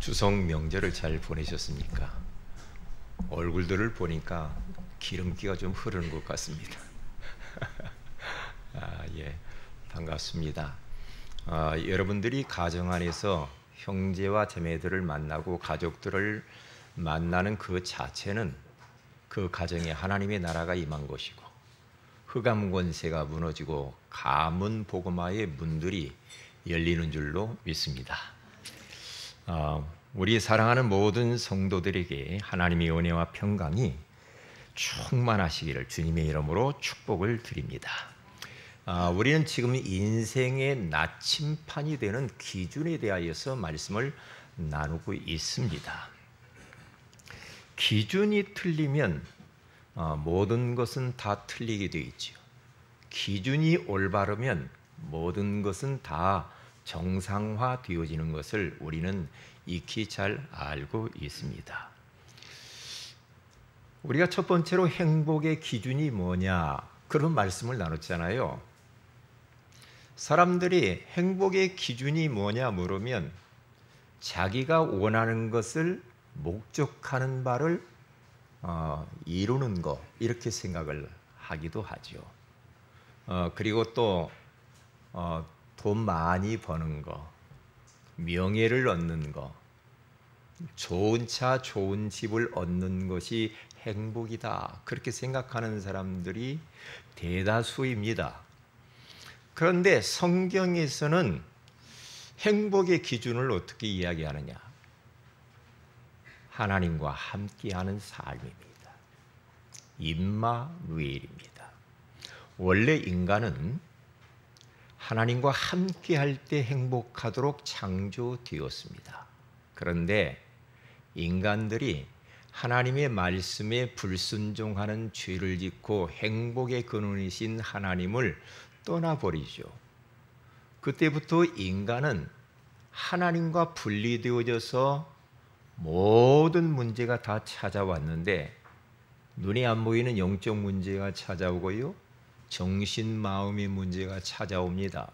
추석 명절을 잘 보내셨습니까? 얼굴들을 보니까 기름기가 좀 흐르는 것 같습니다. 예, 반갑습니다. 여러분들이 가정 안에서 형제와 자매들을 만나고 가족들을 만나는 그 자체는 그 가정에 하나님의 나라가 임한 것이고 흑암 권세가 무너지고 가문 복음화의 문들이 열리는 줄로 믿습니다. 우리 사랑하는 모든 성도들에게 하나님의 은혜와 평강이 충만하시기를 주님의 이름으로 축복을 드립니다. 우리는 지금 인생의 나침판이 되는 기준에 대하여서 말씀을 나누고 있습니다. 기준이 틀리면 모든 것은 다 틀리게 되어 있죠. 기준이 올바르면 모든 것은 다 정상화되어지는 것을 우리는 익히 잘 알고 있습니다. 우리가 첫 번째로 행복의 기준이 뭐냐 그런 말씀을 나눴잖아요. 사람들이 행복의 기준이 뭐냐 물으면 자기가 원하는 것을 목적하는 바를 이루는 것 이렇게 생각을 하기도 하죠. 그리고 또 돈 많이 버는 거, 명예를 얻는 거, 좋은 차, 좋은 집을 얻는 것이 행복이다. 그렇게 생각하는 사람들이 대다수입니다. 그런데 성경에서는 행복의 기준을 어떻게 이야기하느냐? 하나님과 함께하는 삶입니다. 임마누엘입니다. 원래 인간은 하나님과 함께할 때 행복하도록 창조되었습니다. 그런데 인간들이 하나님의 말씀에 불순종하는 죄를 짓고 행복의 근원이신 하나님을 떠나버리죠. 그때부터 인간은 하나님과 분리되어져서 모든 문제가 다 찾아왔는데 눈에 안 보이는 영적 문제가 찾아오고요. 정신, 마음의 문제가 찾아옵니다.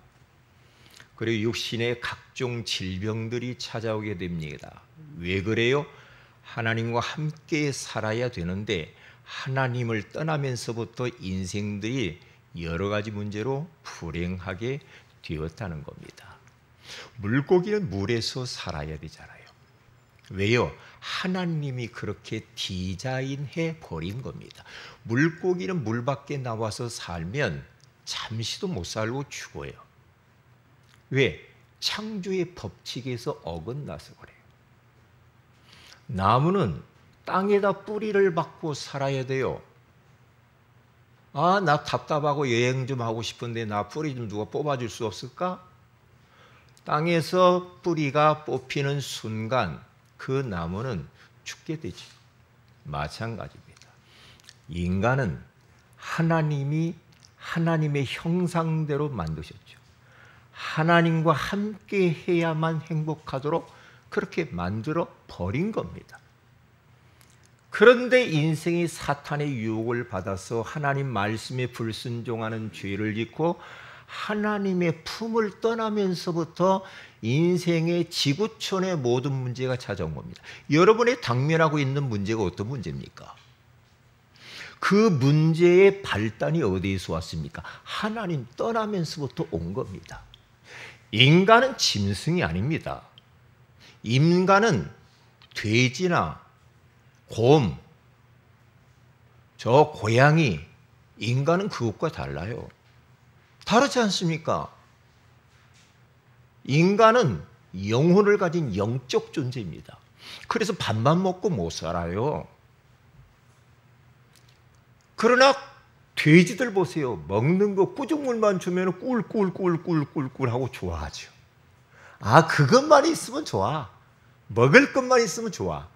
그리고 육신의 각종 질병들이 찾아오게 됩니다. 왜 그래요? 하나님과 함께 살아야 되는데 하나님을 떠나면서부터 인생들이 여러 가지 문제로 불행하게 되었다는 겁니다. 물고기는 물에서 살아야 되잖아요. 왜요? 하나님이 그렇게 디자인해 버린 겁니다. 물고기는 물 밖에 나와서 살면 잠시도 못 살고 죽어요. 왜? 창조의 법칙에서 어긋나서 그래요. 나무는 땅에다 뿌리를 박고 살아야 돼요. 나 답답하고 여행 좀 하고 싶은데 나 뿌리 좀 누가 뽑아줄 수 없을까? 땅에서 뿌리가 뽑히는 순간 그 나무는 죽게 되죠. 마찬가지입니다. 인간은 하나님이 하나님의 형상대로 만드셨죠. 하나님과 함께 해야만 행복하도록 그렇게 만들어 버린 겁니다. 그런데 인생이 사탄의 유혹을 받아서 하나님 말씀에 불순종하는 죄를 짓고 하나님의 품을 떠나면서부터 인생의 지구촌의 모든 문제가 찾아온 겁니다. 여러분이 당면하고 있는 문제가 어떤 문제입니까? 그 문제의 발단이 어디에서 왔습니까? 하나님 떠나면서부터 온 겁니다. 인간은 짐승이 아닙니다. 인간은 돼지나 곰, 저 고양이, 인간은 그것과 달라요. 다르지 않습니까? 인간은 영혼을 가진 영적 존재입니다. 그래서 밥만 먹고 못 살아요. 그러나 돼지들 보세요. 먹는 거 꾸중물만 주면 꿀꿀꿀꿀꿀꿀 하고 좋아하죠. 그것만 있으면 좋아. 먹을 것만 있으면 좋아.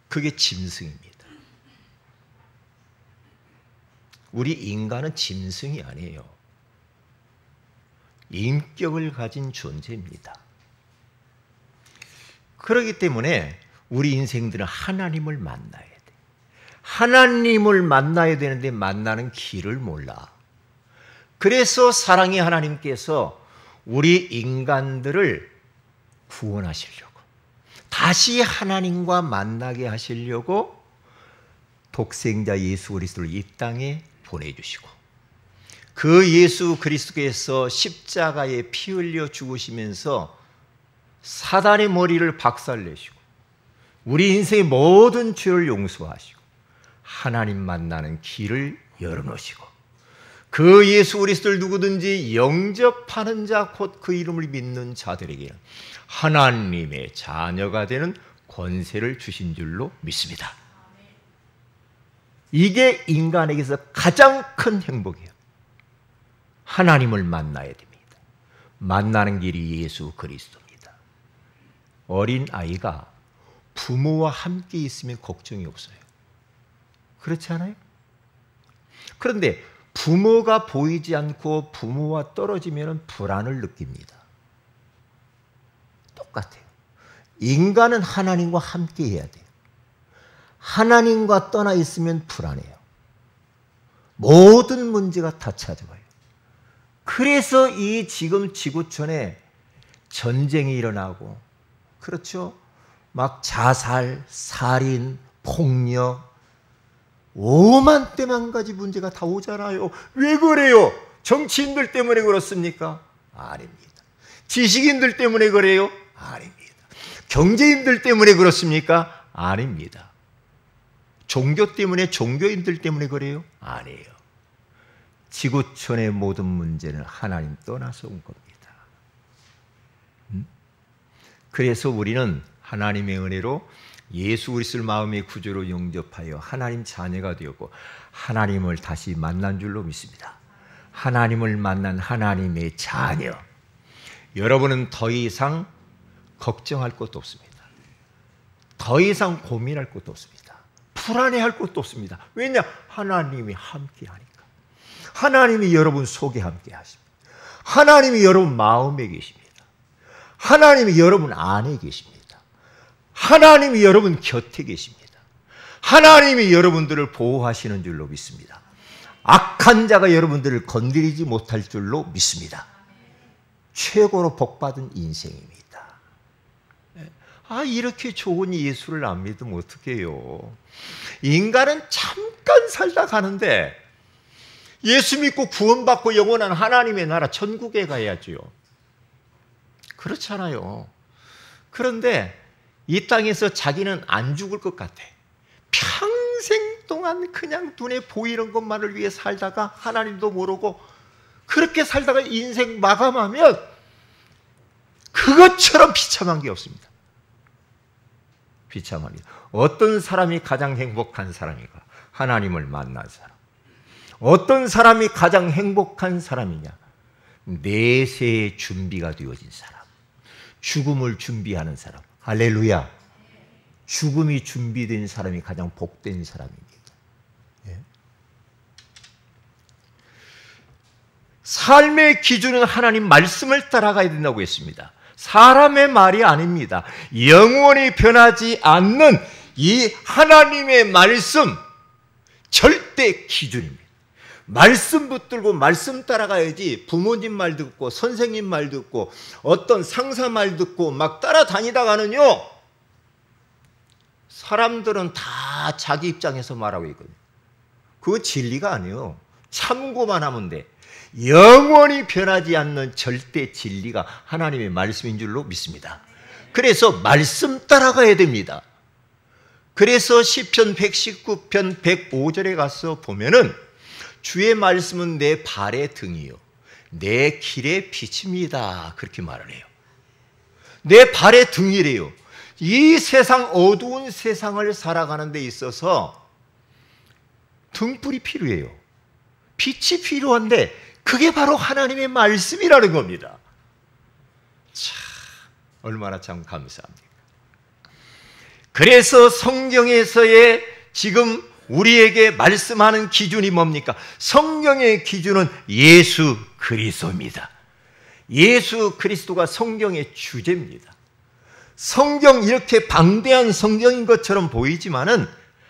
그게 짐승입니다. 우리 인간은 짐승이 아니에요. 인격을 가진 존재입니다. 그렇기 때문에 우리 인생들은 하나님을 만나야 돼. 하나님을 만나야 되는데 만나는 길을 몰라. 그래서 사랑의 하나님께서 우리 인간들을 구원하시려고 다시 하나님과 만나게 하시려고 독생자 예수 그리스도를 이 땅에 보내주시고, 그 예수 그리스도께서 십자가에 피 흘려 죽으시면서 사단의 머리를 박살내시고 우리 인생의 모든 죄를 용서하시고 하나님 만나는 길을 열어놓으시고, 그 예수 그리스도를 누구든지 영접하는 자 곧 그 이름을 믿는 자들에게는 하나님의 자녀가 되는 권세를 주신 줄로 믿습니다. 이게 인간에게서 가장 큰 행복이에요. 하나님을 만나야 됩니다. 만나는 길이 예수 그리스도입니다. 어린 아이가 부모와 함께 있으면 걱정이 없어요. 그렇지 않아요? 그런데 부모가 보이지 않고 부모와 떨어지면 불안을 느낍니다. 똑같아요. 인간은 하나님과 함께 해야 돼요. 하나님과 떠나 있으면 불안해요. 모든 문제가 다 찾아와요. 그래서 이 지금 지구촌에 전쟁이 일어나고, 그렇죠? 막 자살, 살인, 폭력, 오만 가지 문제가 다 오잖아요. 왜 그래요? 정치인들 때문에 그렇습니까? 아닙니다. 지식인들 때문에 그래요? 아닙니다. 경제인들 때문에 그렇습니까? 아닙니다. 종교 때문에, 종교인들 때문에 그래요? 아니에요. 지구촌의 모든 문제는 하나님 떠나서 온 겁니다. 그래서 우리는 하나님의 은혜로 예수 그리스도를 마음의 구주로 영접하여 하나님 자녀가 되었고 하나님을 다시 만난 줄로 믿습니다. 하나님을 만난 하나님의 자녀. 여러분은 더 이상 걱정할 것도 없습니다. 더 이상 고민할 것도 없습니다. 불안해할 것도 없습니다. 왜냐? 하나님이 함께 하니까. 하나님이 여러분 속에 함께 하십니다. 하나님이 여러분 마음에 계십니다. 하나님이 여러분 안에 계십니다. 하나님이 여러분 곁에 계십니다. 하나님이 여러분들을 보호하시는 줄로 믿습니다. 악한 자가 여러분들을 건드리지 못할 줄로 믿습니다. 최고로 복받은 인생입니다. 이렇게 좋은 예수를 안 믿으면 어떡해요? 인간은 잠깐 살다 가는데 예수 믿고 구원받고 영원한 하나님의 나라 천국에 가야죠. 그렇잖아요. 그런데 이 땅에서 자기는 안 죽을 것 같아. 평생 동안 그냥 눈에 보이는 것만을 위해 살다가 하나님도 모르고 그렇게 살다가 인생 마감하면 그것처럼 비참한 게 없습니다. 비참합니다. 어떤 사람이 가장 행복한 사람인가? 하나님을 만난 사람. 어떤 사람이 가장 행복한 사람이냐? 내세의 준비가 되어진 사람. 죽음을 준비하는 사람. 할렐루야. 죽음이 준비된 사람이 가장 복된 사람입니다. 예? 삶의 기준은 하나님 말씀을 따라가야 된다고 했습니다. 사람의 말이 아닙니다. 영원히 변하지 않는 이 하나님의 말씀, 절대 기준입니다. 말씀 붙들고 말씀 따라가야지 부모님 말 듣고 선생님 말 듣고 어떤 상사 말 듣고 막 따라다니다가는요, 사람들은 다 자기 입장에서 말하고 있거든요. 그거 진리가 아니에요. 참고만 하면 돼. 영원히 변하지 않는 절대 진리가 하나님의 말씀인 줄로 믿습니다. 그래서 말씀 따라가야 됩니다. 그래서 시편 119편 105절에 가서 보면은 주의 말씀은 내 발의 등이요 내 길의 빛입니다. 그렇게 말을 해요. 내 발의 등이래요. 이 세상, 어두운 세상을 살아가는 데 있어서 등불이 필요해요. 빛이 필요한데 그게 바로 하나님의 말씀이라는 겁니다. 참, 얼마나 참 감사합니까? 그래서 성경에서의 지금 우리에게 말씀하는 기준이 뭡니까? 성경의 기준은 예수 그리스도입니다. 예수 그리스도가 성경의 주제입니다. 성경, 이렇게 방대한 성경인 것처럼 보이지만은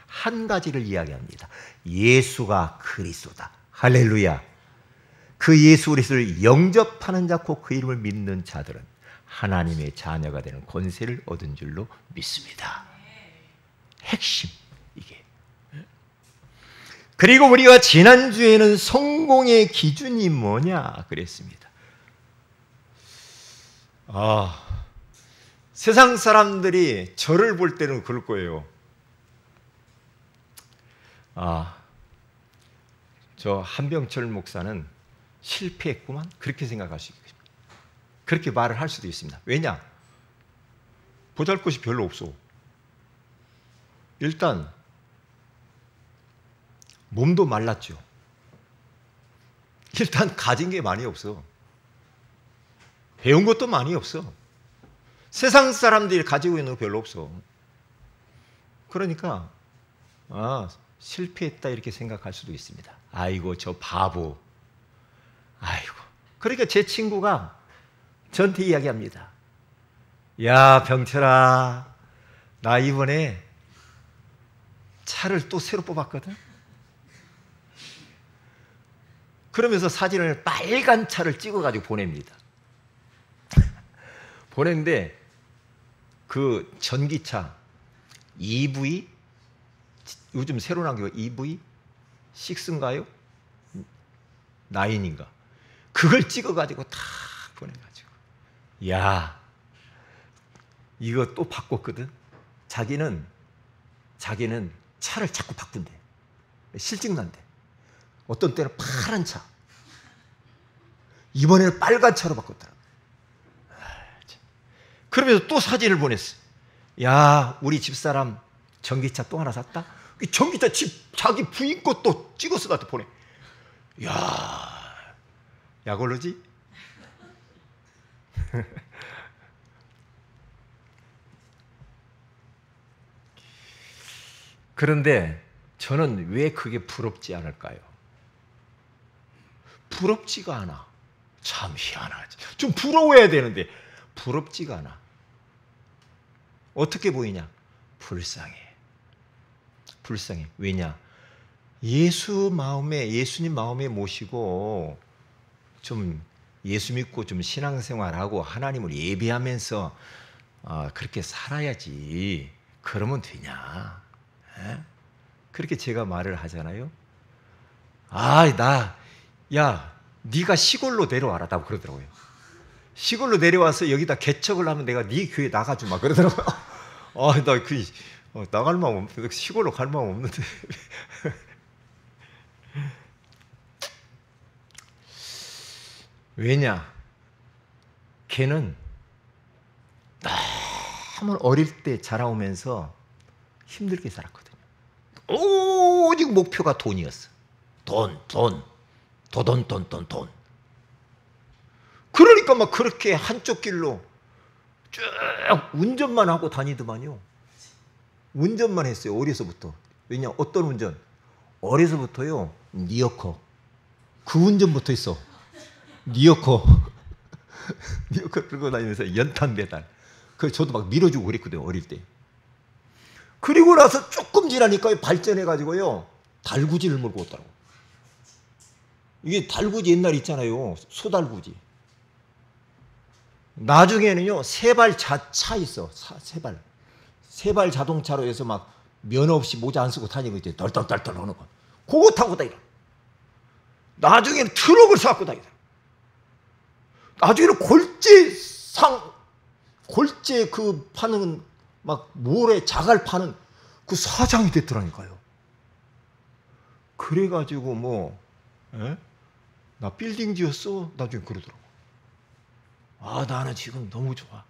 한 가지를 이야기합니다. 예수가 그리스도다. 할렐루야. 그 예수 그리스도를 영접하는 자, 곧 그 이름을 믿는 자들은 하나님의 자녀가 되는 권세를 얻은 줄로 믿습니다. 핵심 이게. 그리고 우리가 지난주에는 성공의 기준이 뭐냐 그랬습니다. 세상 사람들이 저를 볼 때는 그럴 거예요. 저 한병철 목사는 실패했구만, 그렇게 생각할 수 있습니다. 그렇게 말을 할 수도 있습니다. 왜냐? 보잘것이 별로 없어. 일단 몸도 말랐죠. 일단 가진 게 많이 없어. 배운 것도 많이 없어. 세상 사람들이 가지고 있는 거 별로 없어. 그러니까 실패했다 이렇게 생각할 수도 있습니다. 아이고 저 바보. 아이고. 그러니까 제 친구가 저한테 이야기합니다. 야 병철아, 나 이번에 차를 또 새로 뽑았거든. 그러면서 사진을 빨간 차를 찍어가지고 보냅니다. 보냈는데 그 전기차 EV, 요즘 새로 나온 게 EV 6인가요? 9인가? 그걸 찍어가지고 다 보내가지고, 야 이거 또 바꿨거든. 자기는 차를 자꾸 바꾼대. 실증난대. 어떤 때는 파란 차, 이번에는 빨간 차로 바꿨더라. 그러면서 또 사진을 보냈어. 야 우리 집사람 전기차 또 하나 샀다. 전기차 자기 부인 것도 찍어서 나한테 보내. 야 그러지? 그런데 저는 왜 그게 부럽지 않을까요? 부럽지가 않아. 참 희한하지. 좀 부러워야 되는데 부럽지가 않아. 어떻게 보이냐? 불쌍해. 왜냐? 예수님 마음에 모시고 좀 예수 믿고 좀 신앙생활하고 하나님을 예배하면서 그렇게 살아야지. 그러면 되냐? 그렇게 제가 말을 하잖아요. 네가 시골로 내려와라. 라고 그러더라고요. 시골로 내려와서 여기다 개척을 하면 내가 네 교회 나가주마. 그러더라고요. 나갈 마음 없는데, 시골로 갈 마음 없는데. 왜냐? 걔는 너무 어릴 때 자라오면서 힘들게 살았거든요. 오직 목표가 돈이었어. 돈. 그러니까 막 그렇게 한쪽 길로 쭉 운전만 하고 다니더만요. 운전만 했어요. 어려서부터. 왜냐? 어떤 운전? 어려서부터요. 니어커. 그 운전부터 했어. 니어커 끌고 다니면서 연탄 배달. 저도 막 밀어주고 그랬거든요. 어릴 때. 그리고 나서 조금 지나니까 발전해가지고요. 달구지를 몰고 왔더라고. 이게 달구지 옛날 있잖아요. 소달구지. 나중에는요. 세발 차 있어. 세발 자동차로 해서 막 면허 없이 모자 안 쓰고 다니고 이제 덜덜덜덜 하는 거. 그거 타고 다니라. 나중에는 트럭을 사갖고 다니라. 나중에는 골재 그 파는 막 모래 자갈 파는 그 사장이 됐더라니까요. 그래가지고 나 빌딩 지었어. 나중에 그러더라고. 나는 지금 너무 좋아.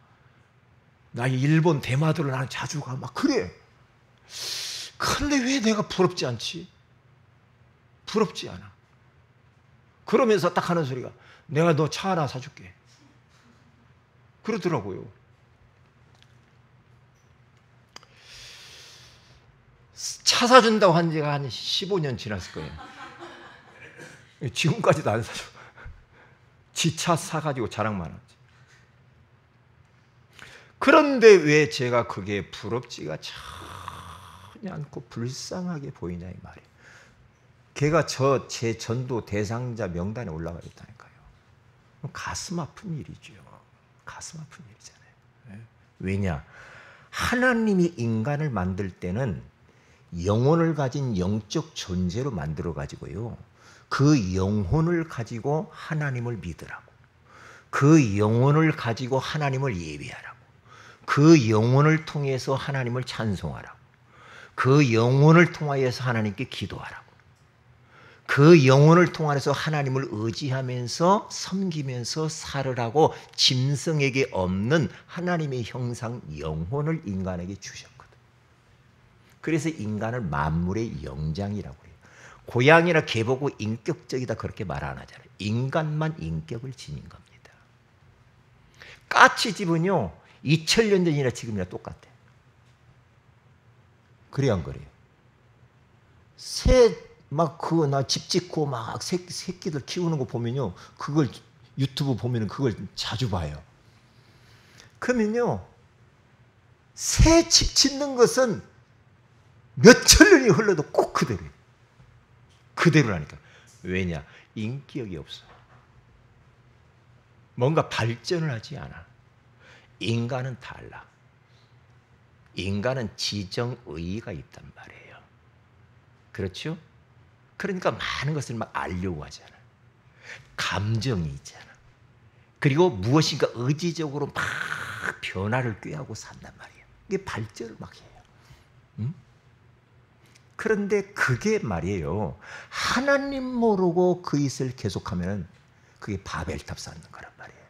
나 일본 대마도를 나는 자주 가. 막 그래. 근데 왜 내가 부럽지 않지? 부럽지 않아. 그러면서 딱 하는 소리가, 내가 너 차 하나 사줄게. 그러더라고요. 차 사준다고 한 지가 한 15년 지났을 거예요. 지금까지도 안 사줘. 지 차 사가지고 자랑만 하지. 그런데 왜 제가 그게 부럽지가 전혀 않고 불쌍하게 보이냐 이 말이에요. 걔가 제 전도 대상자 명단에 올라가 있다니까요. 가슴 아픈 일이죠. 가슴 아픈 일이잖아요. 왜냐? 하나님이 인간을 만들 때는 영혼을 가진 영적 존재로 만들어 가지고요. 그 영혼을 가지고 하나님을 믿으라고. 그 영혼을 가지고 하나님을 예배하라고. 그 영혼을 통해서 하나님을 찬송하라고. 그 영혼을 통하여서 하나님께 기도하라고. 그 영혼을 통해서 하나님을 의지하면서 섬기면서 살으라고 짐승에게 없는 하나님의 형상 영혼을 인간에게 주셨거든. 그래서 인간을 만물의 영장이라고 해요. 고양이나 개 보고 인격적이다 그렇게 말 안 하잖아요. 인간만 인격을 지닌 겁니다. 까치집은요 2000년 전이나 지금이나 똑같아. 그래 안 그래요? 나 집 짓고 막 새끼들 키우는 거 보면요, 그걸 유튜브 보면은 그걸 자주 봐요. 그러면요, 새 집 짓는 것은 몇천 년이 흘러도 꼭 그대로예요. 그대로라니까. 왜냐? 인격이 없어. 뭔가 발전을 하지 않아. 인간은 달라. 인간은 지정의의가 있단 말이에요. 그렇죠? 그러니까 많은 것을 막 알려고 하잖아. 감정이 있잖아. 그리고 무엇인가 의지적으로 막 변화를 꾀하고 산단 말이에요. 이게 발전을 막 해요. 응? 그런데 그게 말이에요, 하나님 모르고 그 일을 계속하면 그게 바벨탑 쌓는 거란 말이에요.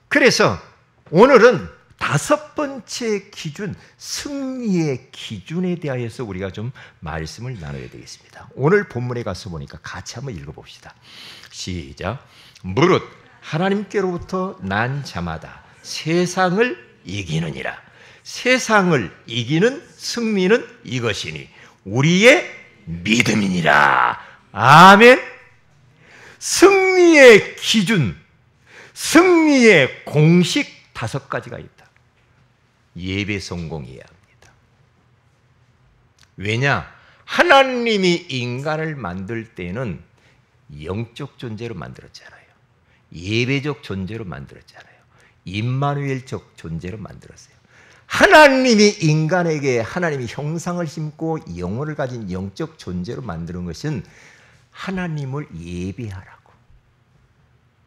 그래서 오늘은 5번째 기준, 승리의 기준에 대하여서 우리가 좀 말씀을 나눠야 되겠습니다. 오늘 본문에 가서 보니까 같이 한번 읽어봅시다. 시작. 무릇 하나님께로부터 난 자마다 세상을 이기느니라. 세상을 이기는 승리는 이것이니 우리의 믿음이니라. 아멘. 승리의 기준, 승리의 공식 5가지가 있다. 예배 성공해야 합니다. 왜냐? 하나님이 인간을 만들 때는 영적 존재로 만들었잖아요. 예배적 존재로 만들었잖아요. 임마누엘적 존재로 만들었어요. 하나님이 인간에게 하나님의 형상을 심고 영혼을 가진 영적 존재로 만드는 것은 하나님을 예배하라고.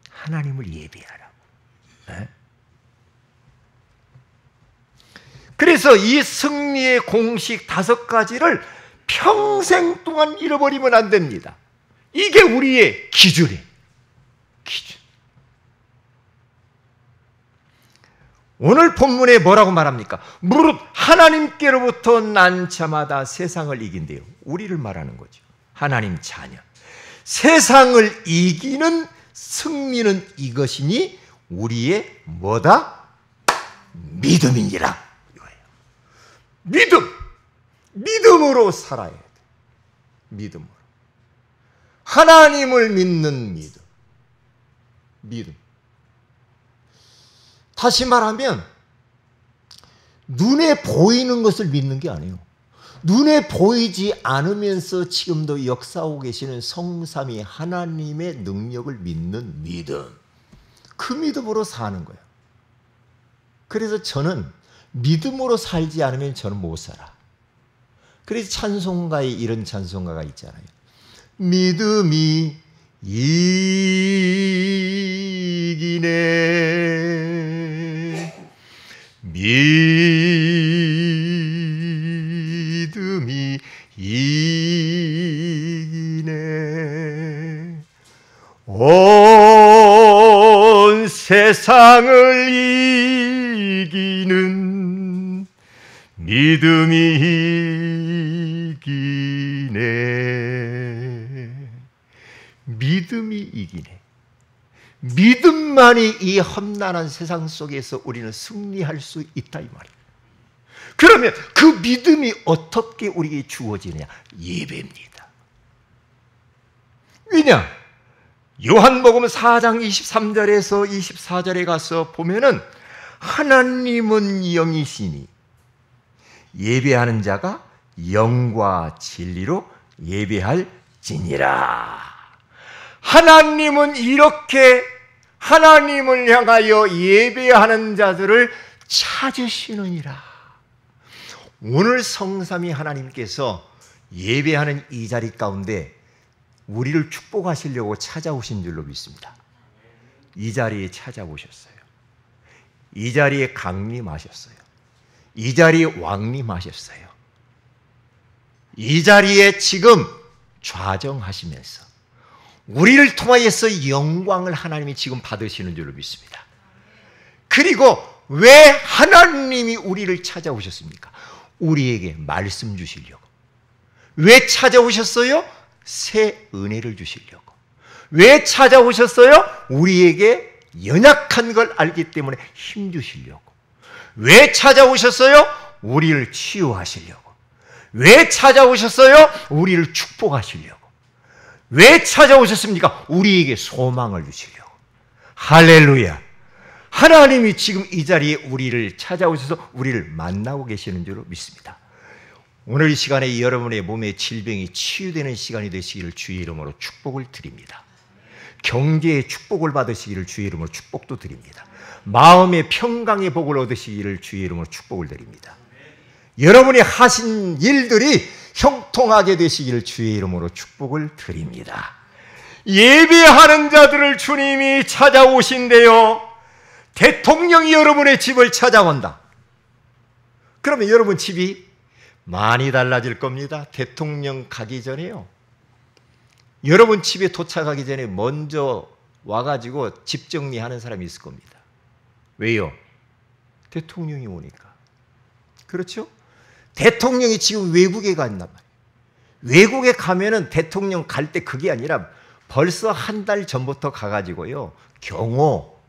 하나님을 예배하라고. 네? 그래서 이 승리의 공식 5가지를 평생 동안 잃어버리면 안 됩니다. 이게 우리의 기준이에요. 기준. 오늘 본문에 뭐라고 말합니까? 무릇 하나님께로부터 난 자마다 세상을 이긴대요. 우리를 말하는 거죠. 하나님 자녀. 세상을 이기는 승리는 이것이니 우리의 뭐다? 믿음이니라. 믿음으로 살아야 돼. 믿음으로. 하나님을 믿는 믿음. 다시 말하면 눈에 보이는 것을 믿는 게 아니에요. 눈에 보이지 않으면서 지금도 역사하고 계시는 성삼위 하나님의 능력을 믿는 믿음. 그 믿음으로 사는 거예요. 그래서 저는 믿음으로 살지 않으면 저는 못 살아. 그래서 찬송가에 이런 찬송가가 있잖아요. 믿음이 이기네. 믿음이 이기네. 온 세상을 이기는 믿음이 이기네. 믿음이 이기네. 믿음만이 이 험난한 세상 속에서 우리는 승리할 수 있다 이 말이에요. 그러면 그 믿음이 어떻게 우리에게 주어지느냐? 예배입니다. 왜냐? 요한복음 4장 23절에서 24절에 가서 보면은 하나님은 영이시니 예배하는 자가 영과 진리로 예배할지니라. 하나님은 이렇게 하나님을 향하여 예배하는 자들을 찾으시느니라. 오늘 성삼위 하나님께서 예배하는 이 자리 가운데 우리를 축복하시려고 찾아오신 줄로 믿습니다. 이 자리에 찾아오셨어요. 이 자리에 강림하셨어요. 이 자리에 왕림하셨어요. 이 자리에 지금 좌정하시면서 우리를 통하여서 영광을 하나님이 지금 받으시는 줄로 믿습니다. 그리고 왜 하나님이 우리를 찾아오셨습니까? 우리에게 말씀 주시려고. 왜 찾아오셨어요? 새 은혜를 주시려고. 왜 찾아오셨어요? 우리에게 연약한 걸 알기 때문에 힘 주시려고. 왜 찾아오셨어요? 우리를 치유하시려고. 왜 찾아오셨어요? 우리를 축복하시려고. 왜 찾아오셨습니까? 우리에게 소망을 주시려고. 할렐루야. 하나님이 지금 이 자리에 우리를 찾아오셔서 우리를 만나고 계시는 줄로 믿습니다. 오늘 이 시간에 여러분의 몸의 질병이 치유되는 시간이 되시기를 주의 이름으로 축복을 드립니다. 경제의 축복을 받으시기를 주의 이름으로 축복도 드립니다. 마음의 평강의 복을 얻으시기를 주의 이름으로 축복을 드립니다. 여러분이 하신 일들이 형통하게 되시기를 주의 이름으로 축복을 드립니다. 예배하는 자들을 주님이 찾아오신대요. 대통령이 여러분의 집을 찾아온다. 그러면 여러분 집이 많이 달라질 겁니다. 대통령 가기 전에요. 여러분 집에 도착하기 전에 먼저 와가지고 집 정리하는 사람이 있을 겁니다. 왜요? 대통령이 오니까. 그렇죠? 대통령이 지금 외국에 간단 말이에요. 외국에 가면은 대통령 갈 때 그게 아니라 벌써 한 달 전부터 가가지고요. 경호,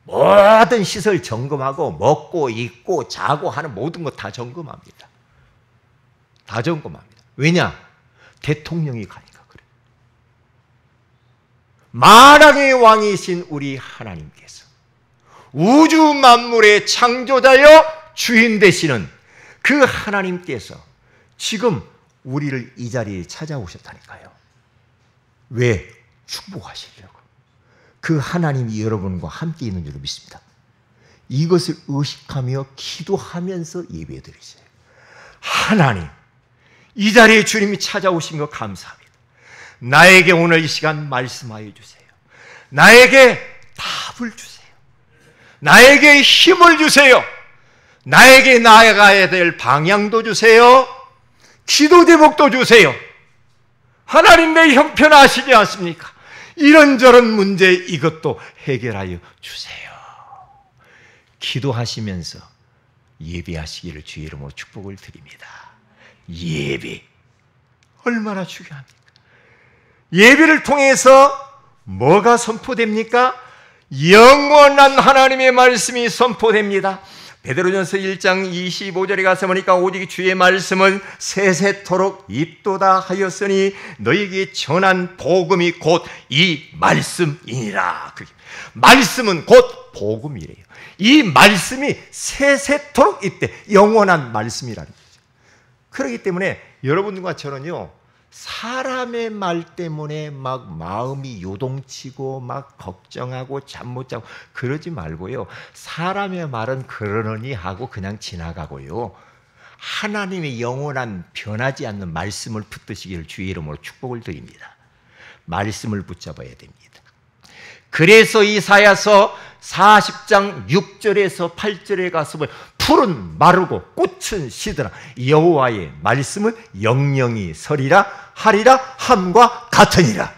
모든 시설 점검하고 먹고 입고 자고 하는 모든 거 다 점검합니다. 다 점검합니다. 왜냐? 대통령이 가니까 그래요. 만왕의 왕이신 우리 하나님께서 우주 만물의 창조자여 주인 되시는 그 하나님께서 지금 우리를 이 자리에 찾아오셨다니까요. 왜? 축복하시려고. 그 하나님이 여러분과 함께 있는 줄로 믿습니다. 이것을 의식하며 기도하면서 예배드리세요. 하나님, 이 자리에 주님이 찾아오신 것 감사합니다. 나에게 오늘 이 시간 말씀하여 주세요. 나에게 답을 주세요. 나에게 힘을 주세요. 나에게 나아가야 될 방향도 주세요. 기도 제목도 주세요. 하나님 내 형편하시지 않습니까? 이런저런 문제 이것도 해결하여 주세요. 기도하시면서 예배하시기를 주의 이름으로 축복을 드립니다. 예배 얼마나 중요합니까? 예배를 통해서 뭐가 선포됩니까? 영원한 하나님의 말씀이 선포됩니다. 베드로전서 1장 25절에 가서 보니까 오직 주의 말씀은 세세토록 있도다 하였으니 너희에게 전한 복음이 곧 이 말씀이니라. 말씀은 곧 복음이래요. 이 말씀이 세세토록 있대. 영원한 말씀이라는 거죠. 그렇기 때문에 여러분과 저는요, 사람의 말 때문에 막 마음이 요동치고 막 걱정하고 잠 못 자고 그러지 말고요. 사람의 말은 그러느니 하고 그냥 지나가고요. 하나님의 영원한 변하지 않는 말씀을 붙드시기를 주의 이름으로 축복을 드립니다. 말씀을 붙잡아야 됩니다. 그래서 이사야서 40장 6절에서 8절에 가서 보면 풀은 마르고 꽃은 시드라 여호와의 말씀은 영영이 서리라 하리라 함과 같으니라.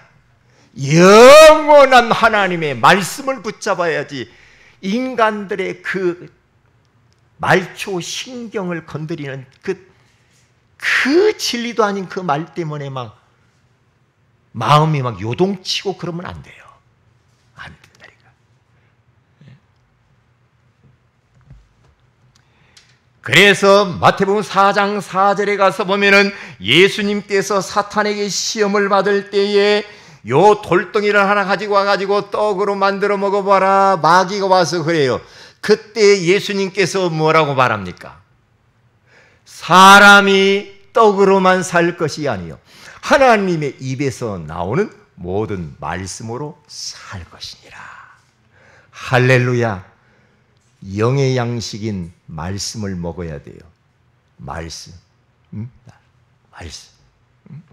영원한 하나님의 말씀을 붙잡아야지 인간들의 그 말초 신경을 건드리는 그 진리도 아닌 그 말 때문에 막 마음이 막 요동치고 그러면 안 돼요. 안 된다니까. 그래서 마태복음 4장 4절에 가서 보면은 예수님께서 사탄에게 시험을 받을 때에 요 돌덩이를 하나 가지고 와가지고 떡으로 만들어 먹어봐라. 마귀가 와서 그래요. 그때 예수님께서 뭐라고 말합니까? 사람이 떡으로만 살 것이 아니요 하나님의 입에서 나오는 모든 말씀으로 살 것이니라. 할렐루야. 영의 양식인 말씀을 먹어야 돼요. 말씀. 응? 말씀. 응?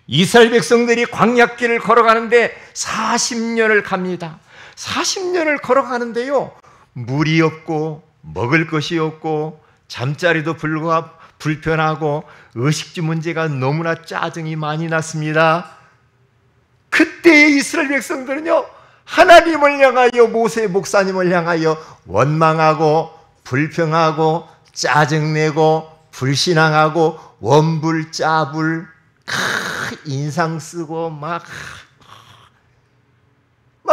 이스라엘 백성들이 광야길을 걸어가는데 40년을 갑니다. 40년을 걸어가는데요, 물이 없고 먹을 것이 없고 잠자리도 불편하고 의식주 문제가 너무나 짜증이 많이 났습니다. 그때 이스라엘 백성들은요, 하나님을 향하여, 모세 목사님을 향하여 원망하고 불평하고 짜증내고 불신앙하고 원불짜불 인상 쓰고 막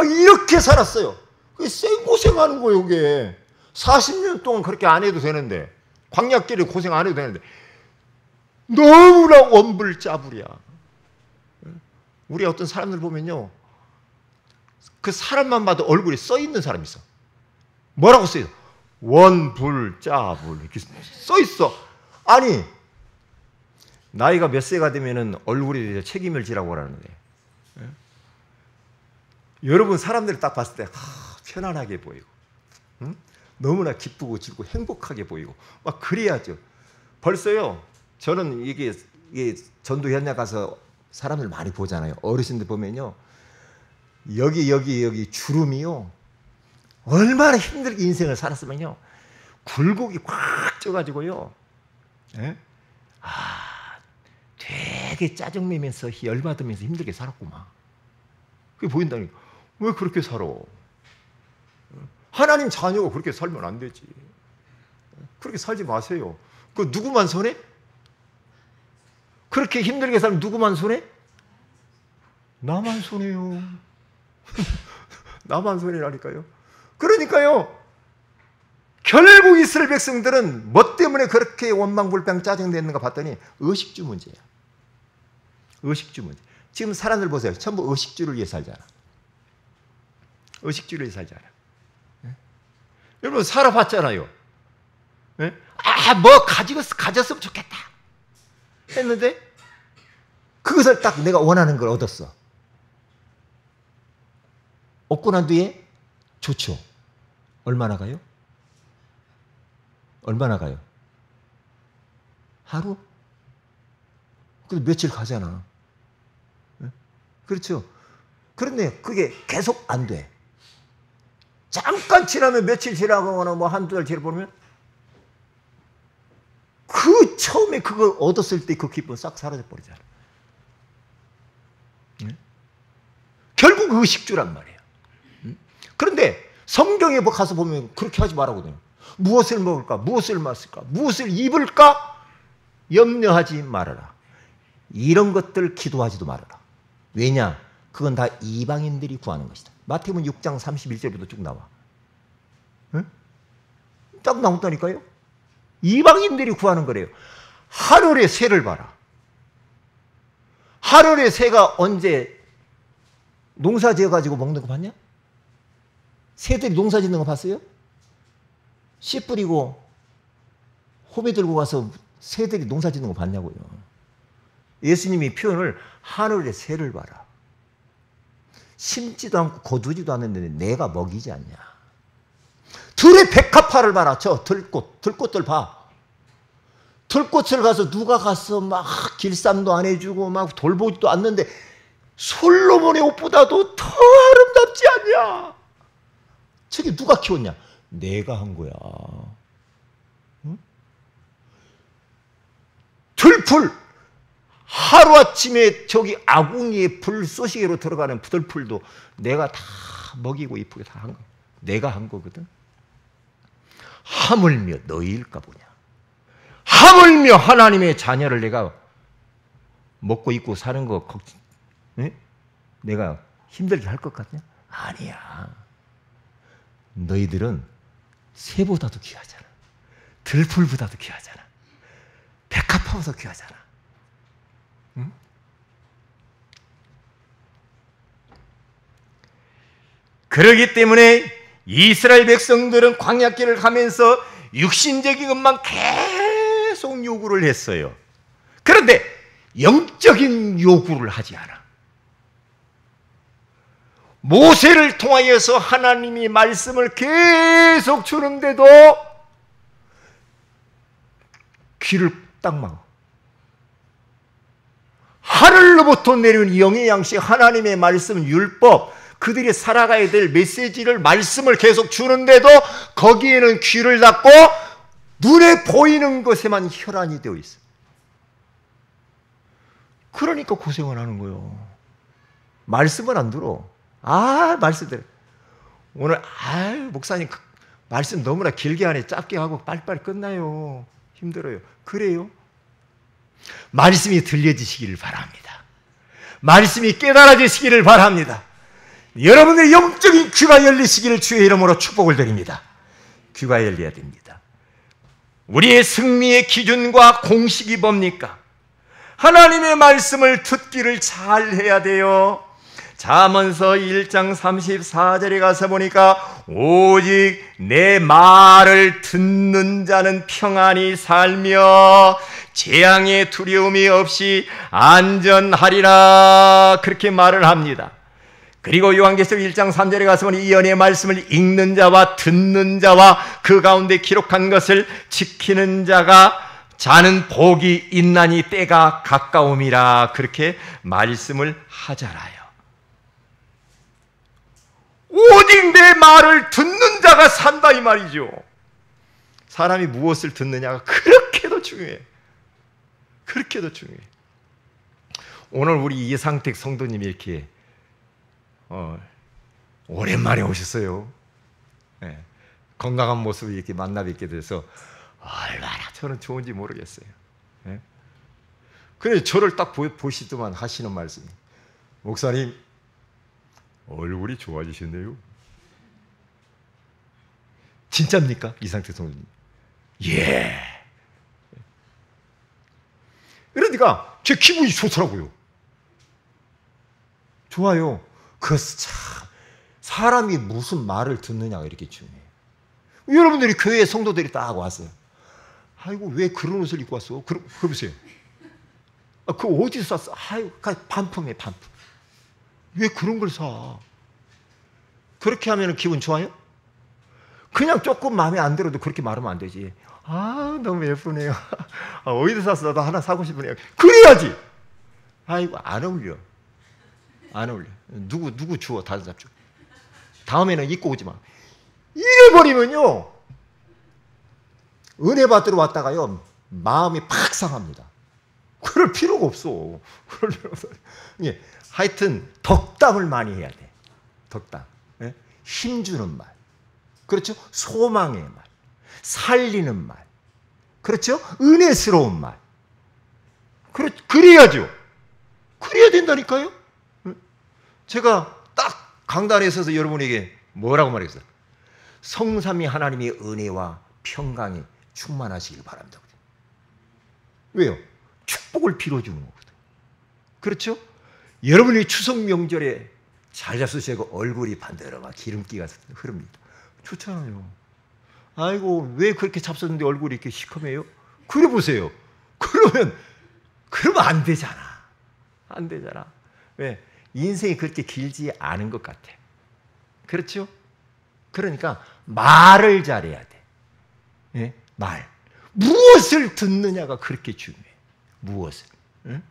이렇게 살았어요. 그게 생고생하는 거예요. 이게 40년 동안 그렇게 안 해도 되는데, 광야길에 고생 안 해도 되는데 너무나 원불짜불이야. 우리 어떤 사람들 보면요, 그 사람만 봐도 얼굴에 써 있는 사람이 있어. 뭐라고 써요? 원불짜불 이렇게 써 있어. 아니, 나이가 몇 세가 되면은 얼굴에 책임을 지라고 하는데, 여러분 사람들을 딱 봤을 때 편안하게 보이고, 응? 너무나 기쁘고 즐겁고 행복하게 보이고 막 그래야죠. 벌써요, 저는 이게 전도 현장 가서 사람들 많이 보잖아요. 어르신들 보면요, 여기 주름이요, 얼마나 힘들게 인생을 살았으면요, 굴곡이 꽉 쪄가지고요, 되게 짜증내면서 열받으면서 힘들게 살았구만. 그게 보인다니까. 왜 그렇게 살아? 하나님 자녀가 그렇게 살면 안 되지. 그렇게 살지 마세요. 그 누구만 손해? 그렇게 힘들게 살면 누구만 손해? 나만 손해요. 나만 손해라니까요. 그러니까요, 결국 이스라엘 백성들은 뭐 때문에 그렇게 원망불평 짜증냈는가 봤더니 의식주 문제야. 의식주 문제. 지금 사람들 보세요. 전부 의식주를 위해 살잖아. 의식주를 위해 살잖아. 여러분 살아봤잖아요. 뭐 가졌으면 좋겠다 했는데 그것을 딱 내가 원하는 걸 얻었어. 얻고 난 뒤에 좋죠. 얼마나 가요? 얼마나 가요? 하루? 그래도 며칠 가잖아. 그렇죠. 그런데 그게 계속 안 돼. 잠깐 지나면, 며칠 지나거나 뭐 한두 달 지나보면 그 처음에 그걸 얻었을 때 그 기쁨 싹 사라져 버리잖아. 결국 의식주란 말이에요. 그런데 성경에 가서 보면 그렇게 하지 말라거든요. 무엇을 먹을까? 무엇을 마실까? 무엇을 입을까? 염려하지 말아라. 이런 것들 기도하지도 말아라. 왜냐? 그건 다 이방인들이 구하는 것이다. 마태복음 6장 31절부터 쭉 나와. 응? 딱 나온다니까요. 이방인들이 구하는 거래요. 하늘의 새를 봐라. 하늘의 새가 언제 농사 지어가지고 먹는 거 봤냐? 새들이 농사 짓는 거 봤어요? 씨 뿌리고 호배 들고 가서 새들이 농사 짓는 거 봤냐고요. 예수님이 표현을 하늘의 새를 봐라. 심지도 않고 거두지도 않는데 내가 먹이지 않냐. 들의 백합화를 봐라. 저 들꽃들 봐. 들꽃을 가서 누가 가서 막 길쌈도 안 해주고 막 돌보지도 않는데 솔로몬의 옷보다도 더 아름답지 않냐. 저게 누가 키웠냐? 내가 한 거야. 응? 들풀, 하루아침에 저기 아궁이에 불 쏘시개로 들어가는 들풀도 내가 다 먹이고 이쁘게 다 한 거야. 내가 한 거거든. 하물며 너희일까 보냐. 하물며 하나님의 자녀를 내가 먹고 입고 사는 거 내가 힘들게 할 것 같냐? 아니야. 너희들은 새보다도 귀하잖아. 들풀보다도 귀하잖아. 백합화보다 귀하잖아. 응? 그러기 때문에 이스라엘 백성들은 광야길을 가면서 육신적인 것만 계속 요구를 했어요. 그런데 영적인 요구를 하지 않아. 모세를 통하여서 하나님이 말씀을 계속 주는데도 귀를 딱 막아. 하늘로부터 내려온 영의 양식, 하나님의 말씀, 율법, 그들이 살아가야 될 메시지를, 말씀을 계속 주는데도 거기에는 귀를 닫고 눈에 보이는 것에만 혈안이 되어 있어. 그러니까 고생을 하는 거예요. 말씀을 안 들어. 말씀대로. 오늘, 목사님, 말씀 너무나 길게 하네. 짧게 하고 빨리빨리 끝나요. 힘들어요. 그래요? 말씀이 들려지시기를 바랍니다. 말씀이 깨달아지시기를 바랍니다. 여러분의 영적인 귀가 열리시기를 주의 이름으로 축복을 드립니다. 귀가 열려야 됩니다. 우리의 승리의 기준과 공식이 뭡니까? 하나님의 말씀을 듣기를 잘 해야 돼요. 잠언서 1장 34절에 가서 보니까 오직 내 말을 듣는 자는 평안히 살며 재앙의 두려움이 없이 안전하리라, 그렇게 말을 합니다. 그리고 요한계시록 1장 3절에 가서 보니 이 연의 말씀을 읽는 자와 듣는 자와 그 가운데 기록한 것을 지키는 자는 복이 있나니 때가 가까움이라, 그렇게 말씀을 하잖아요. 오직 내 말을 듣는 자가 산다, 이 말이죠. 사람이 무엇을 듣느냐가 그렇게도 중요해요. 그렇게도 중요해요. 오늘 우리 이상택 성도님이 이렇게 오랜만에 오셨어요. 네. 건강한 모습을 이렇게 만나 뵙게 돼서 얼마나 저는 좋은지 모르겠어요. 네. 그래 저를 딱 보시더만 하시는 말씀이, 목사님 얼굴이 좋아지셨네요. 진짜입니까? 이상택 성도님. 예. 그러니까 제 기분이 좋더라고요. 좋아요. 그것은 참 사람이 무슨 말을 듣느냐가 이렇게 중요해요. 여러분들이 교회에 성도들이 딱 왔어요. 아이고 왜 그런 옷을 입고 왔어? 그러세요. 그 어디서 샀어? 아이고 반품이에요, 반품. 왜 그런 걸 사? 그렇게 하면 기분 좋아요? 그냥 조금 마음에 안 들어도 그렇게 말하면 안 되지. 너무 예쁘네요. 어디서 샀어? 나도 하나 사고 싶으네요. 그래야지. 아이고 안 어울려. 안 어울려. 누구 주워 다른 잡죠. 다음에는 입고 오지 마. 이래버리면요, 은혜 받으러 왔다가요 마음이 팍 상합니다. 그럴 필요가 없어. 그럴 필요 없어. 예. 하여튼 덕담을 많이 해야 돼. 덕담. 예? 힘주는 말. 그렇죠? 소망의 말. 살리는 말. 그렇죠? 은혜스러운 말. 그래야죠. 그래야 된다니까요. 제가 딱 강단에 서서 여러분에게 뭐라고 말했어요? 성삼위 하나님의 은혜와 평강이 충만하시길 바랍니다. 왜요? 축복을 빌어주는 거거든. 그렇죠? 여러분이 추석 명절에 잘 잡수시고 얼굴이 반대로막 기름기가 흐릅니다. 좋잖아요. 아이고 왜 그렇게 잡수는데 얼굴이 이렇게 시커매요? 그래 보세요. 그러면 안 되잖아. 안 되잖아. 왜? 인생이 그렇게 길지 않은 것 같아. 그렇죠? 그러니까 말을 잘해야 돼. 예? 말. 무엇을 듣느냐가 그렇게 중요해. 무엇을. 응?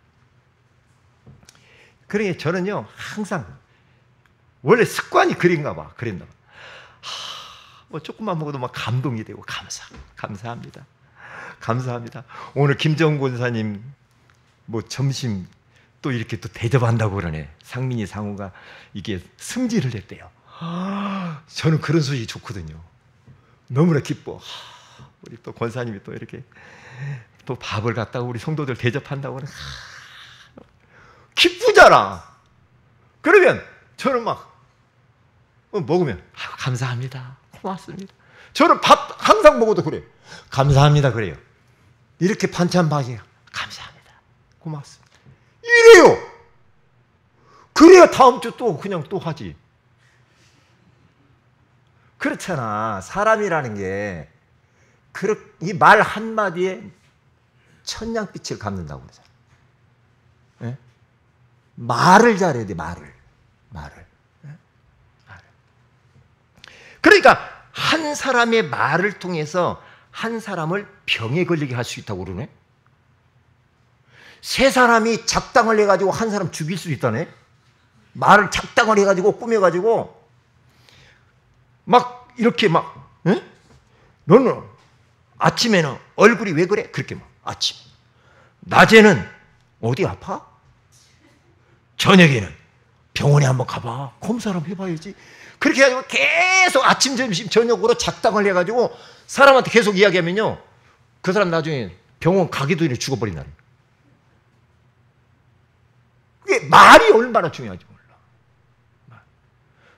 그러니까 저는요 항상 원래 습관이 그랬나 봐. 뭐 조금만 먹어도 막 감동이 되고 감사합니다. 감사합니다. 오늘 김정은 권사님 뭐 점심 또 이렇게 또 대접한다고 그러네. 상민이 상우가 이게 승진을 했대요. 저는 그런 소식이 좋거든요. 너무나 기뻐. 우리 또 권사님이 또 이렇게 또 밥을 갖다가 우리 성도들 대접한다고 그러네. 기쁘잖아. 그러면 저는 막 먹으면 감사합니다. 고맙습니다. 저는 밥 항상 먹어도 그래요. 감사합니다. 그래요. 이렇게 반찬 봐요. 감사합니다. 고맙습니다. 이래요. 그래야 다음 주 또 그냥 또 하지. 그렇잖아. 사람이라는 게 이 말 한마디에 천냥빛을 갚는다고 그러잖아. 네? 말을 잘해야 돼. 말을. 네? 그러니까 한 사람의 말을 통해서 한 사람을 병에 걸리게 할 수 있다고 그러네. 세 사람이 작당을 해가지고 한 사람 죽일 수 있다네. 말을 작당을 해가지고 꾸며가지고 막 이렇게 막, 응? 너는 아침에는 얼굴이 왜 그래? 그렇게 막 아침. 낮에는 어디 아파? 저녁에는 병원에 한번 가봐. 검사를 한번 해봐야지. 그렇게 해가지고 계속 아침, 점심, 저녁으로 작당을 해가지고 사람한테 계속 이야기하면요, 그 사람 나중에 병원 가기도 전에 죽어버린다는 거예요. 그게 말이 얼마나 중요한지 몰라.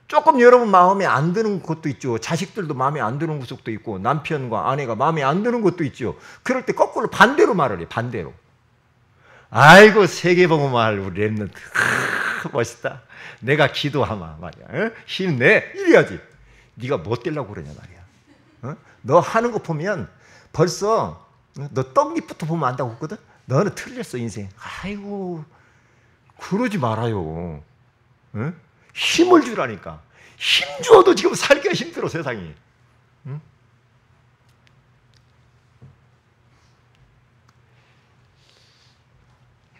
조금 여러분 마음에 안 드는 것도 있죠. 자식들도 마음에 안 드는 것도 있고 남편과 아내가 마음에 안 드는 것도 있죠. 그럴 때 거꾸로 반대로 말을 해. 반대로. 아이고 세계복음할 우리 랩런트 멋있다. 내가 기도하마 말이야. 힘내 이래야지. 네가 뭐 떼려고 그러냐 말이야. 너 하는 거 보면 벌써 너 떡잎부터 보면 안다고 했거든. 너는 틀렸어 인생. 아이고 그러지 말아요. 힘을 주라니까. 힘 줘도 지금 살기가 힘들어 세상이.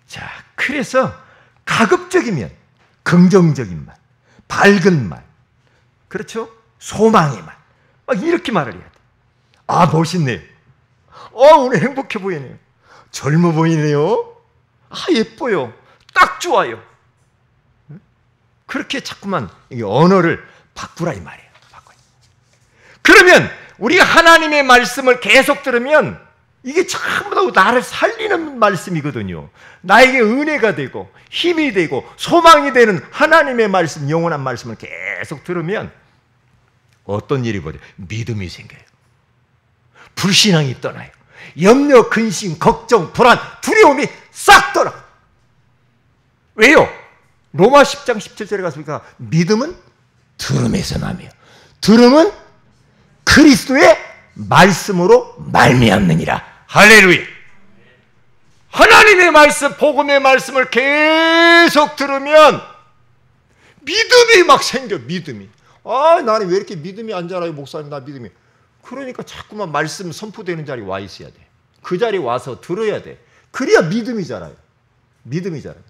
자, 그래서 가급적이면 긍정적인 말, 밝은 말, 그렇죠? 소망의 말, 막 이렇게 말을 해야 돼. 아, 멋있네요. 오늘 행복해 보이네요. 젊어 보이네요. 아, 예뻐요. 딱 좋아요. 그렇게 자꾸만 언어를 바꾸라 이 말이에요. 바꿔요. 그러면 우리가 하나님의 말씀을 계속 들으면 이게 전부 다 나를 살리는 말씀이거든요. 나에게 은혜가 되고 힘이 되고 소망이 되는 하나님의 말씀, 영원한 말씀을 계속 들으면 어떤 일이 벌어요? 믿음이 생겨요. 불신앙이 떠나요. 염려, 근심, 걱정, 불안, 두려움이 싹 떠나. 왜요? 로마 10장 17절에 가서 보니까 믿음은 들음에서 나며 들음은 그리스도의 말씀으로 말미암느니라. 할렐루야. 하나님의 말씀, 복음의 말씀을 계속 들으면 믿음이 막 생겨. 믿음이. 아, 나는 왜 이렇게 믿음이 안 자라요 목사님. 나 믿음이. 그러니까 자꾸만 말씀 선포되는 자리에 와 있어야 돼. 그 자리에 와서 들어야 돼. 그래야 믿음이 자라요. 믿음이 자라요.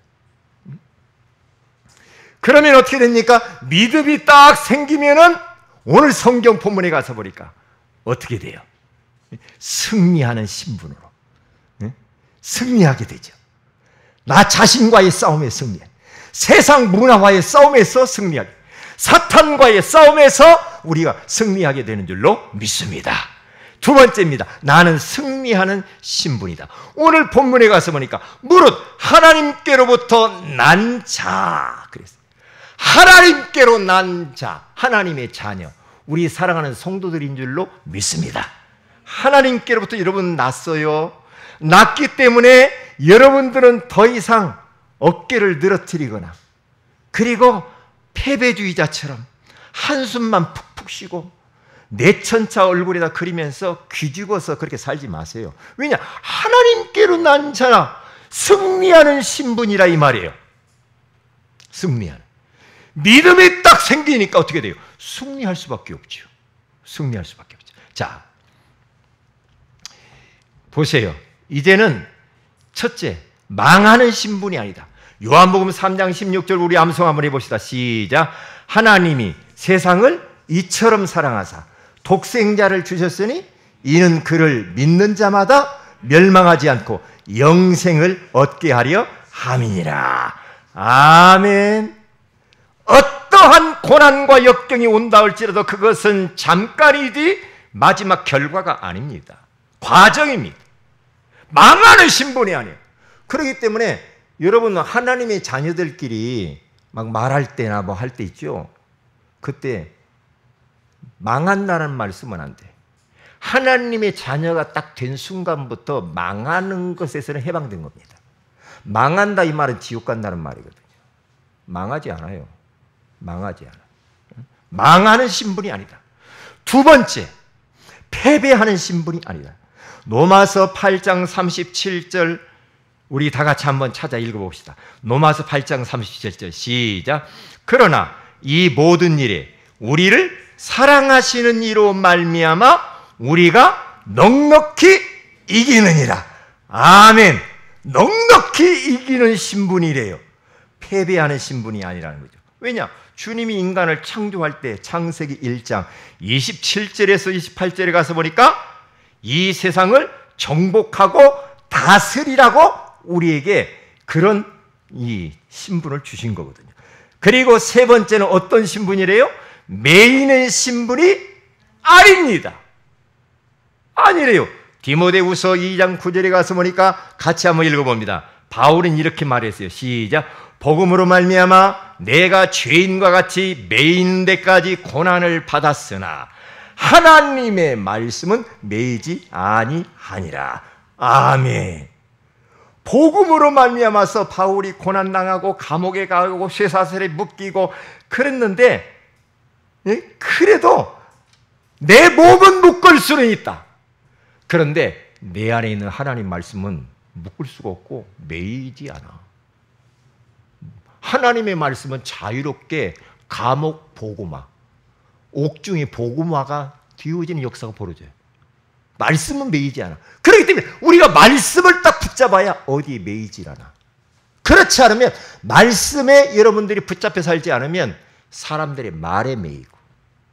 그러면 어떻게 됩니까? 믿음이 딱 생기면은 오늘 성경 본문에 가서 보니까 어떻게 돼요? 승리하는 신분으로 승리하게 되죠. 나 자신과의 싸움에 승리해. 세상 문화와의 싸움에서 승리하게. 사탄과의 싸움에서 우리가 승리하게 되는 줄로 믿습니다. 두 번째입니다. 나는 승리하는 신분이다. 오늘 본문에 가서 보니까 무릇 하나님께로부터 난 자 그랬어요. 하나님께로 난 자, 하나님의 자녀, 우리 사랑하는 성도들인 줄로 믿습니다. 하나님께로부터 여러분 났어요. 났기 때문에 여러분들은 더 이상 어깨를 늘어뜨리거나 그리고 패배주의자처럼 한숨만 푹푹 쉬고 내천차 얼굴에다 그리면서 귀죽어서 그렇게 살지 마세요. 왜냐? 하나님께로 난 자나 승리하는 신분이라 이 말이에요. 승리하는. 믿음이 딱 생기니까 어떻게 돼요? 승리할 수밖에 없죠. 승리할 수밖에 없죠. 자, 보세요. 이제는 첫째, 망하는 신분이 아니다. 요한복음 3장 16절 우리 암송 한번 해봅시다. 시작. 하나님이 세상을 이처럼 사랑하사 독생자를 주셨으니 이는 그를 믿는 자마다 멸망하지 않고 영생을 얻게 하려 함이니라. 아멘. 어떠한 고난과 역경이 온다 할지라도 그것은 잠깐이지 마지막 결과가 아닙니다. 과정입니다. 망하는 신분이 아니에요. 그렇기 때문에 여러분 하나님의 자녀들끼리 막 말할 때나 뭐 할 때 있죠. 그때 망한다는 말 쓰면 안 돼. 하나님의 자녀가 딱 된 순간부터 망하는 것에서는 해방된 겁니다. 망한다 이 말은 지옥 간다는 말이거든요. 망하지 않아요. 망하지 않아. 망하는 신분이 아니다. 두 번째, 패배하는 신분이 아니다. 로마서 8장 37절 우리 다 같이 한번 찾아 읽어봅시다. 로마서 8장 37절 시작. 그러나 이 모든 일에 우리를 사랑하시는 이로 말미암아 우리가 넉넉히 이기느니라. 아멘. 넉넉히 이기는 신분이래요. 패배하는 신분이 아니라는 거죠. 왜냐? 주님이 인간을 창조할 때 창세기 1장 27절에서 28절에 가서 보니까 이 세상을 정복하고 다스리라고 우리에게 그런 이 신분을 주신 거거든요. 그리고 세 번째는 어떤 신분이래요? 매이는 신분이 아닙니다. 아니래요. 디모데후서 2장 9절에 가서 보니까 같이 한번 읽어봅니다. 바울은 이렇게 말했어요. 시작. 복음으로 말미암아 내가 죄인과 같이 매이는 데까지 고난을 받았으나 하나님의 말씀은 매이지 아니하니라. 아멘. 복음으로 말미암아서 바울이 고난당하고 감옥에 가고 쇠사슬에 묶이고 그랬는데, 그래도 내 몸은 묶을 수는 있다. 그런데 내 안에 있는 하나님 말씀은 묶을 수가 없고 매이지 않아. 하나님의 말씀은 자유롭게 감옥 보고마, 옥중에 보고마가 뒤어지는 역사가 벌어져요. 말씀은 매이지 않아. 그렇기 때문에 우리가 말씀을 딱 붙잡아야 어디에 매이질 않아. 그렇지 않으면, 말씀에 여러분들이 붙잡혀 살지 않으면 사람들의 말에 매이고,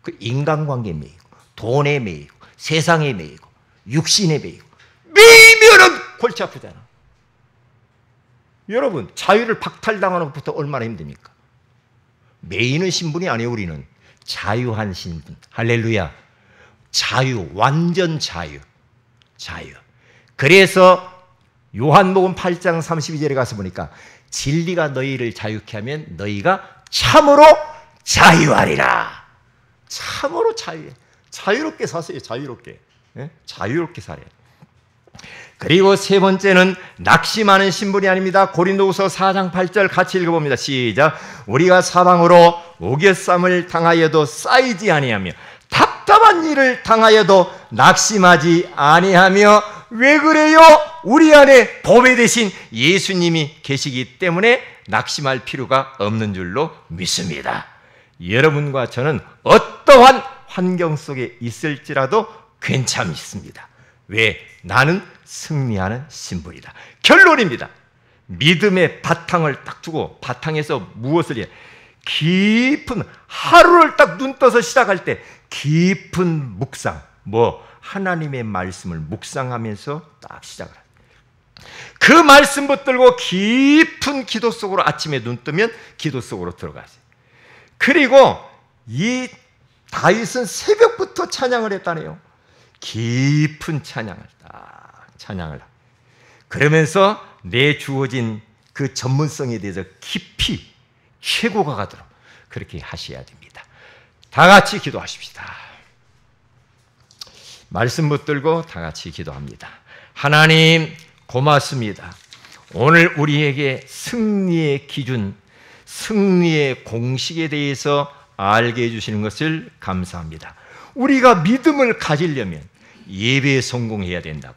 그 인간관계에 매이고, 돈에 매이고, 세상에 매이고, 육신에 매이고, 매이면은 골치 아프잖아. 여러분, 자유를 박탈당하는 것부터 얼마나 힘듭니까? 매이는 신분이 아니에요. 우리는 자유한 신분. 할렐루야. 자유, 완전 자유. 자유. 그래서 요한복음 8장 32절에 가서 보니까 진리가 너희를 자유케 하면 너희가 참으로 자유하리라. 참으로 자유해. 자유롭게 사세요. 자유롭게. 자유롭게 살아요. 그리고 세 번째는 낙심하는 신분이 아닙니다. 고린도후서 4장 8절 같이 읽어봅니다. 시작. 우리가 사방으로 우겨쌈을 당하여도 쌓이지 아니하며 답답한 일을 당하여도 낙심하지 아니하며, 왜 그래요? 우리 안에 보배 되신 예수님이 계시기 때문에 낙심할 필요가 없는 줄로 믿습니다. 여러분과 저는 어떠한 환경 속에 있을지라도 괜찮습니다. 왜? 나는 승리하는 신분이다. 결론입니다. 믿음의 바탕을 딱 두고 바탕에서 무엇을 해? 깊은, 하루를 딱 눈 떠서 시작할 때 깊은 묵상, 하나님의 말씀을 묵상하면서 딱 시작을 합니다. 그 말씀 붙들고 깊은 기도 속으로 아침에 눈 뜨면 기도 속으로 들어가세요. 그리고 이 다윗은 새벽부터 찬양을 했다네요. 깊은 찬양을 딱 찬양을 하고, 그러면서 내 주어진 그 전문성에 대해서 깊이 최고가 가도록 그렇게 하셔야 됩니다. 다 같이 기도하십시다. 말씀 붙들고 다 같이 기도합니다. 하나님 고맙습니다. 오늘 우리에게 승리의 기준, 승리의 공식에 대해서 알게 해주시는 것을 감사합니다. 우리가 믿음을 가지려면 예배에 성공해야 된다고,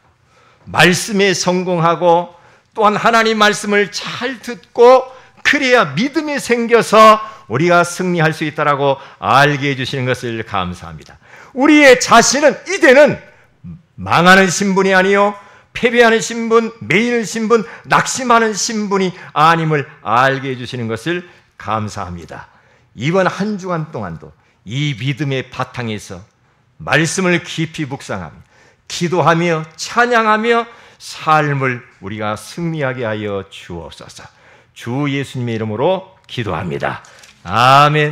말씀에 성공하고, 또한 하나님 말씀을 잘 듣고, 그래야 믿음이 생겨서 우리가 승리할 수 있다라고 알게 해주시는 것을 감사합니다. 우리의 자신은 이제는 망하는 신분이 아니요 패배하는 신분, 매이는 신분, 낙심하는 신분이 아님을 알게 해주시는 것을 감사합니다. 이번 한 주간 동안도 이 믿음의 바탕에서 말씀을 깊이 묵상하며 기도하며 찬양하며 삶을 우리가 승리하게 하여 주옵소서. 주 예수님의 이름으로 기도합니다. 아멘.